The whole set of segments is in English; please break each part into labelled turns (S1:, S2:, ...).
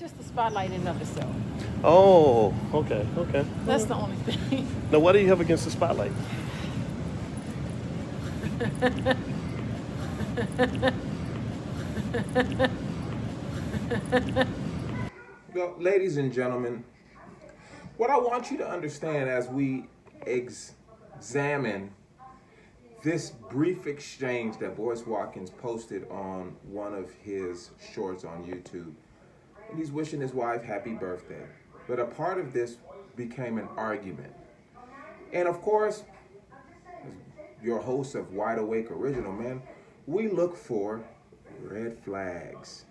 S1: just the spotlight in and of itself.
S2: Oh, okay.
S1: That's the only thing.
S2: Now, what do you have against the spotlight?
S3: Well, ladies and gentlemen, what I want you to understand as we examine this brief exchange that Boyce Watkins posted on one of his shorts on YouTube, and he's wishing his wife happy birthday. But a part of this became an argument. And of course, as your host of Wide Awake Original, man, we look for red flags.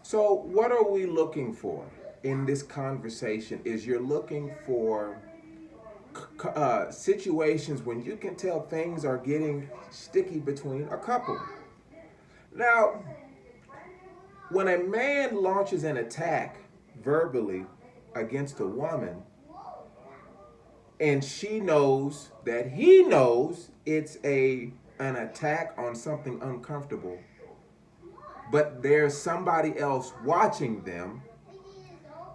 S3: So what are we looking for in this conversation? Is you're looking for situations when you can tell things are getting sticky between a couple. Now, when a man launches an attack verbally against a woman, and she knows that he knows it's an attack on something uncomfortable, but there's somebody else watching them,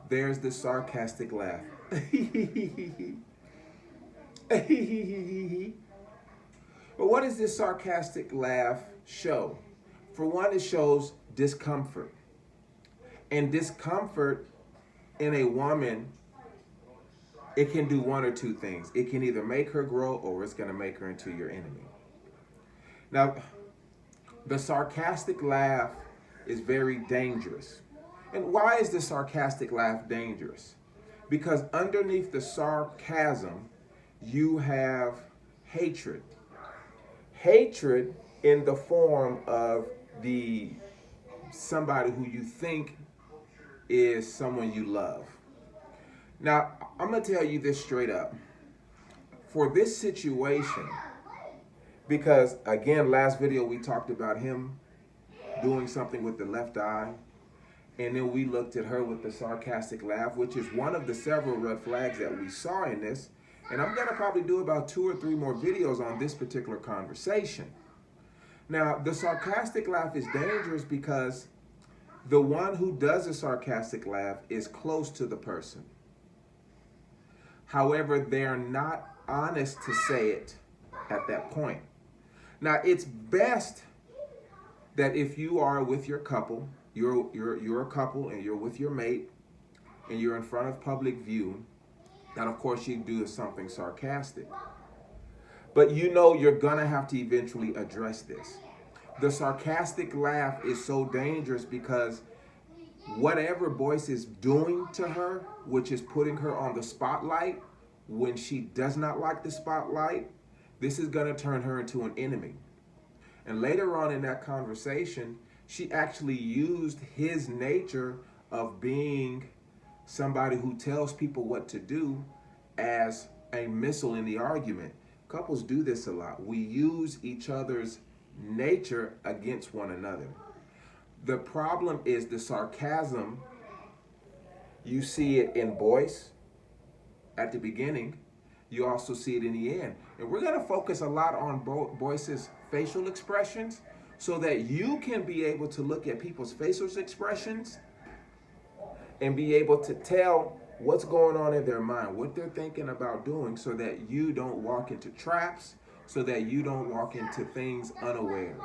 S3: there's the sarcastic laugh. But what does this sarcastic laugh show? For one, it shows discomfort. And discomfort in a woman, it can do one or two things. It can either make her grow or it's going to make her into your enemy. Now, the sarcastic laugh is very dangerous. And why is the sarcastic laugh dangerous? Because underneath the sarcasm, you have hatred. Hatred in the form of somebody who you think is someone you love. Now, I'm going to tell you this straight up. For this situation, because again, last video we talked about him doing something with the left eye, and then we looked at her with the sarcastic laugh, which is one of the several red flags that we saw in this. And I'm going to probably do about 2 or 3 more videos on this particular conversation. Now, the sarcastic laugh is dangerous because the one who does a sarcastic laugh is close to the person. However, they're not honest to say it at that point. Now, it's best that if you are with your couple, you're a couple and you're with your mate and you're in front of public view, that of course you do something sarcastic. But you know you're gonna have to eventually address this. The sarcastic laugh is so dangerous because whatever Boyce is doing to her, which is putting her on the spotlight when she does not like the spotlight, this is gonna turn her into an enemy. And later on in that conversation, she actually used his nature of being somebody who tells people what to do as a missile in the argument. Couples do this a lot. We use each other's nature against one another. The problem is the sarcasm. You see it in Boyce at the beginning. You also see it in the end. And we're going to focus a lot on Boyce's facial expressions so that you can be able to look at people's facial expressions and be able to tell what's going on in their mind, what they're thinking about doing, so that you don't walk into traps, so that you don't walk into things unawares.